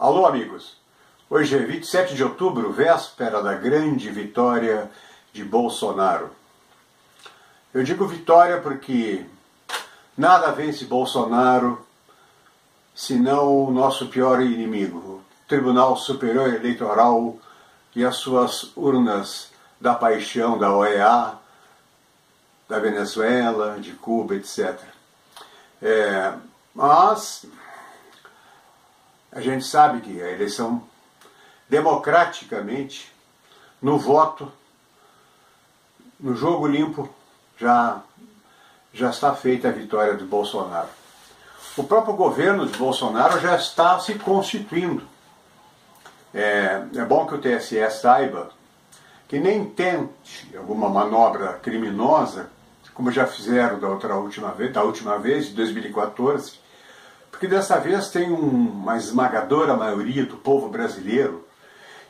Alô, amigos! Hoje é 27 de outubro, véspera da grande vitória de Bolsonaro. Eu digo vitória porque nada vence Bolsonaro senão o nosso pior inimigo, o Tribunal Superior Eleitoral e as suas urnas da paixão da OEA, da Venezuela, de Cuba, etc. Mas a gente sabe que a eleição democraticamente, no voto, no jogo limpo, já está feita a vitória de Bolsonaro. O próprio governo de Bolsonaro já está se constituindo. É bom que o TSE saiba que nem tente alguma manobra criminosa, como já fizeram da última vez, de 2014, porque dessa vez tem uma esmagadora maioria do povo brasileiro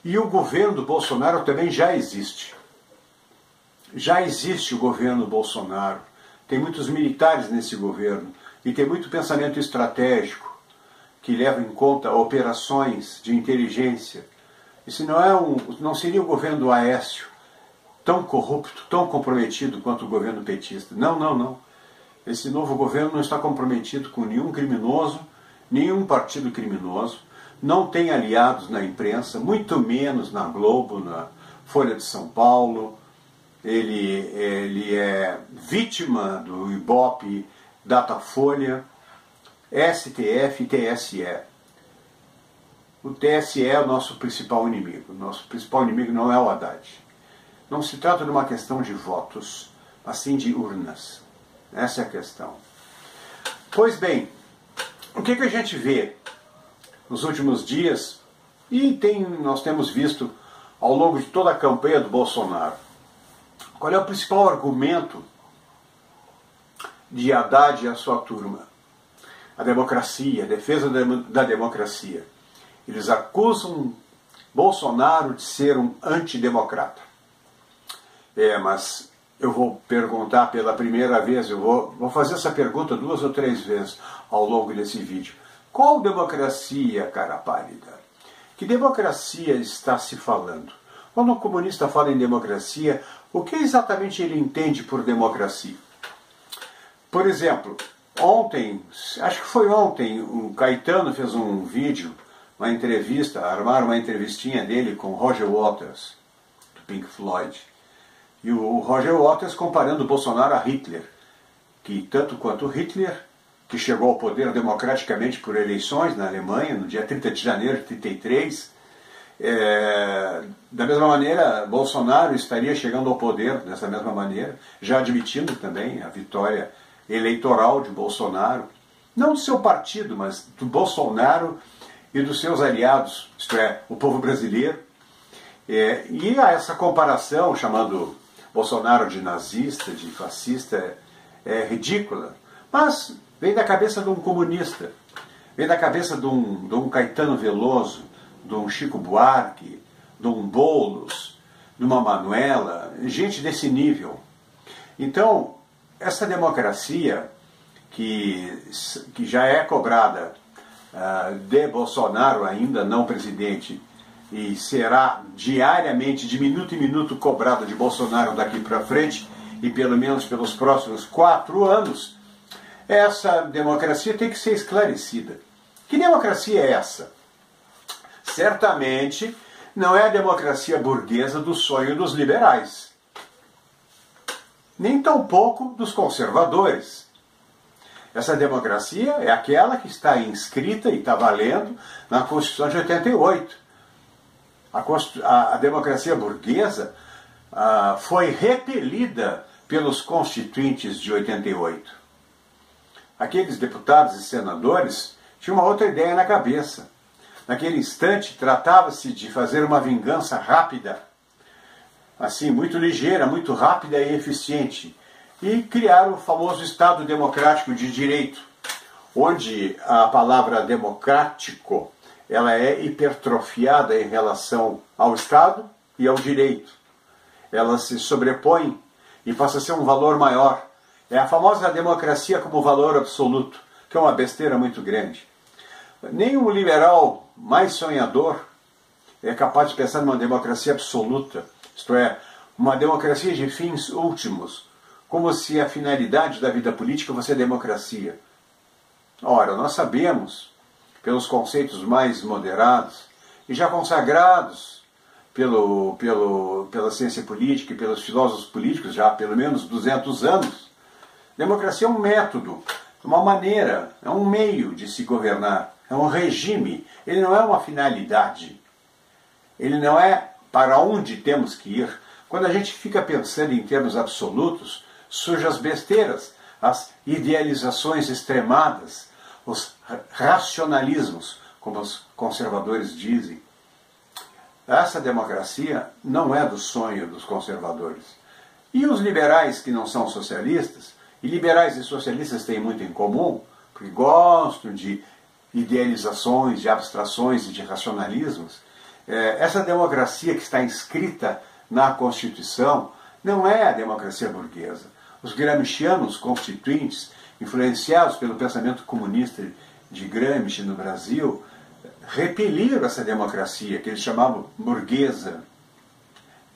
e o governo do Bolsonaro também já existe. Já existe o governo Bolsonaro, tem muitos militares nesse governo e tem muito pensamento estratégico que leva em conta operações de inteligência. Esse não seria o governo do Aécio, tão corrupto, tão comprometido quanto o governo petista. Não. Esse novo governo não está comprometido com nenhum criminoso, nenhum partido criminoso, não tem aliados na imprensa, muito menos na Globo, na Folha de São Paulo. Ele é vítima do Ibope, Datafolha, STF e TSE. O TSE é o nosso principal inimigo. O nosso principal inimigo não é o Haddad. Não se trata de uma questão de votos, mas sim de urnas. Essa é a questão. Pois bem, o que a gente vê nos últimos dias, e nós temos visto ao longo de toda a campanha do Bolsonaro? Qual é o principal argumento de Haddad e a sua turma? A democracia, a defesa da democracia. Eles acusam Bolsonaro de ser um antidemocrata. Mas eu vou perguntar pela primeira vez, eu vou fazer essa pergunta 2 ou 3 vezes ao longo desse vídeo. Qual democracia, cara pálida? Que democracia está se falando? Quando um comunista fala em democracia, o que exatamente ele entende por democracia? Por exemplo, acho que foi ontem, o Caetano fez um vídeo, uma entrevista, armaram uma entrevistinha dele com Roger Waters, do Pink Floyd. E o Roger Waters comparando Bolsonaro a Hitler, que tanto quanto Hitler, que chegou ao poder democraticamente por eleições na Alemanha, no dia 30 de janeiro de 1933, da mesma maneira, Bolsonaro estaria chegando ao poder dessa mesma maneira, já admitindo também a vitória eleitoral de Bolsonaro, não do seu partido, mas do Bolsonaro e dos seus aliados, isto é, o povo brasileiro. E a essa comparação, chamando Bolsonaro de nazista, de fascista, é ridícula, mas vem da cabeça de um comunista, vem da cabeça de um Caetano Veloso, de um Chico Buarque, de um Boulos, de uma Manuela, gente desse nível. Então, essa democracia que já é cobrada de Bolsonaro, ainda não presidente, e será diariamente, de minuto em minuto, cobrada de Bolsonaro daqui para frente, e pelo menos pelos próximos 4 anos, essa democracia tem que ser esclarecida. Que democracia é essa? Certamente não é a democracia burguesa do sonho dos liberais, nem tampouco dos conservadores. Essa democracia é aquela que está inscrita e está valendo na Constituição de 88. A democracia burguesa foi repelida pelos constituintes de 88. Aqueles deputados e senadores tinham uma outra ideia na cabeça. Naquele instante, tratava-se de fazer uma vingança rápida, assim, muito ligeira, muito rápida e eficiente, e criar o famoso Estado Democrático de Direito, onde a palavra democrático ela é hipertrofiada em relação ao Estado e ao direito. Ela se sobrepõe e passa a ser um valor maior. É a famosa democracia como valor absoluto, que é uma besteira muito grande. nenhum liberal mais sonhador é capaz de pensar numa democracia absoluta, isto é, uma democracia de fins últimos, como se a finalidade da vida política fosse a democracia. Ora, nós sabemos, pelos conceitos mais moderados e já consagrados pela ciência política e pelos filósofos políticos já há pelo menos 200 anos, democracia é um método, uma maneira, é um meio de se governar, é um regime, ele não é uma finalidade, ele não é para onde temos que ir. Quando a gente fica pensando em termos absolutos, surgem as besteiras, as idealizações extremadas, os racionalismos, como os conservadores dizem. Essa democracia não é do sonho dos conservadores. E os liberais que não são socialistas, e liberais e socialistas têm muito em comum, porque gostam de idealizações, de abstrações e de racionalismos, essa democracia que está inscrita na Constituição não é a democracia burguesa. Os gramscianos constituintes, influenciados pelo pensamento comunista de Gramsci no Brasil, repeliram essa democracia que eles chamavam burguesa.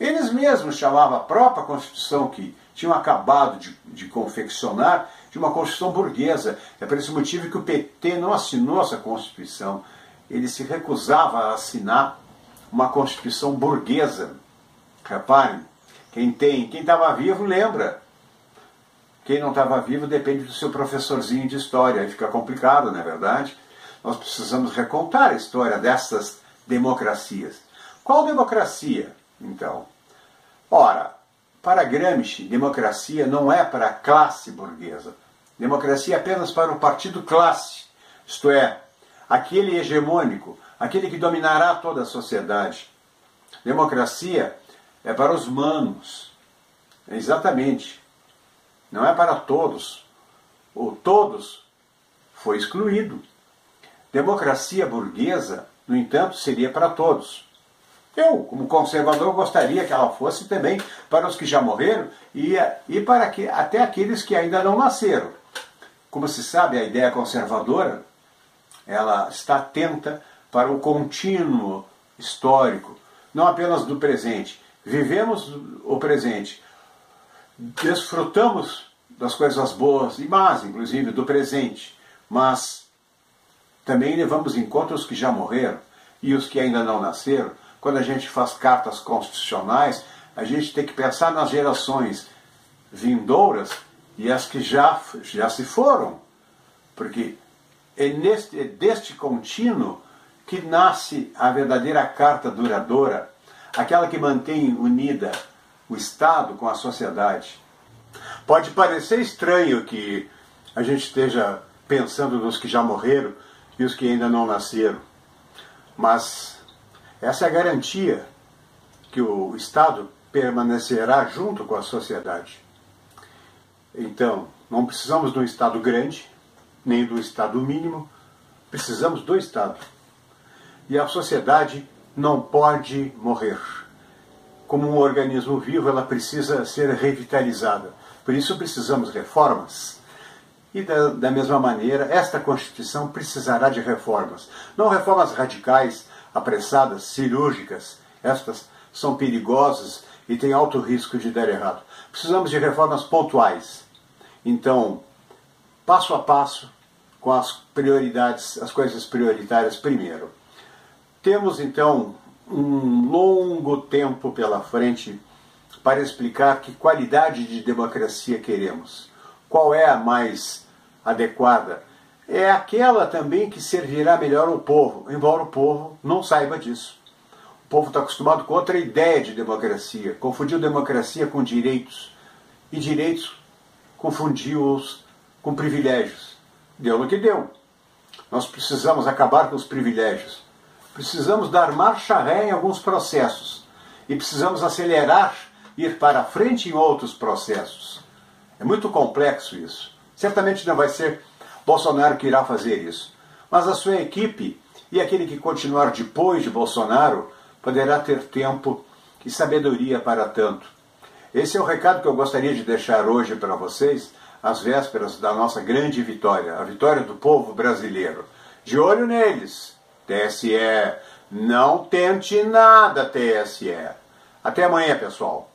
Eles mesmos chamavam a própria Constituição que tinham acabado de confeccionar de uma Constituição burguesa. É por esse motivo que o PT não assinou essa Constituição. Ele se recusava a assinar uma Constituição burguesa. Reparem, quem estava vivo lembra. Quem não estava vivo depende do seu professorzinho de história. Aí fica complicado, não é verdade? Nós precisamos recontar a história dessas democracias. Qual democracia, então? Ora, para Gramsci, democracia não é para a classe burguesa. Democracia é apenas para o partido classe, isto é, aquele hegemônico, aquele que dominará toda a sociedade. Democracia é para os manos, exatamente. Não é para todos. O todos foi excluído. Democracia burguesa, no entanto, seria para todos. Eu, como conservador, gostaria que ela fosse também para os que já morreram e para até aqueles que ainda não nasceram. Como se sabe, a ideia conservadora, ela está atenta para o contínuo histórico, não apenas do presente. Vivemos o presente, desfrutamos das coisas boas e más, inclusive, do presente, mas também levamos em conta os que já morreram e os que ainda não nasceram. Quando a gente faz cartas constitucionais, a gente tem que pensar nas gerações vindouras e as que já se foram, porque é deste contínuo que nasce a verdadeira carta duradoura, aquela que mantém unida o Estado com a sociedade. Pode parecer estranho que a gente esteja pensando nos que já morreram e os que ainda não nasceram, mas essa é a garantia que o Estado permanecerá junto com a sociedade. Então, não precisamos de um Estado grande, nem do Estado mínimo, precisamos do Estado. E a sociedade não pode morrer. Como um organismo vivo, ela precisa ser revitalizada. Por isso precisamos de reformas. E da mesma maneira, esta Constituição precisará de reformas. Não reformas radicais, apressadas, cirúrgicas. Estas são perigosas e têm alto risco de dar errado. Precisamos de reformas pontuais. Então, passo a passo, com as prioridades, as coisas prioritárias primeiro. Temos, então, um longo tempo pela frente para explicar que qualidade de democracia queremos. Qual é a mais adequada? É aquela também que servirá melhor ao povo, embora o povo não saiba disso. O povo está acostumado com outra ideia de democracia, confundiu democracia com direitos, e direitos confundiu-os com privilégios. Deu no que deu. Nós precisamos acabar com os privilégios. Precisamos dar marcha ré em alguns processos. E precisamos acelerar, ir para frente em outros processos. É muito complexo isso. Certamente não vai ser Bolsonaro que irá fazer isso. Mas a sua equipe e aquele que continuar depois de Bolsonaro poderá ter tempo e sabedoria para tanto. Esse é o recado que eu gostaria de deixar hoje para vocês, às vésperas da nossa grande vitória, a vitória do povo brasileiro. De olho neles. TSE, não tente nada, TSE. Até amanhã, pessoal.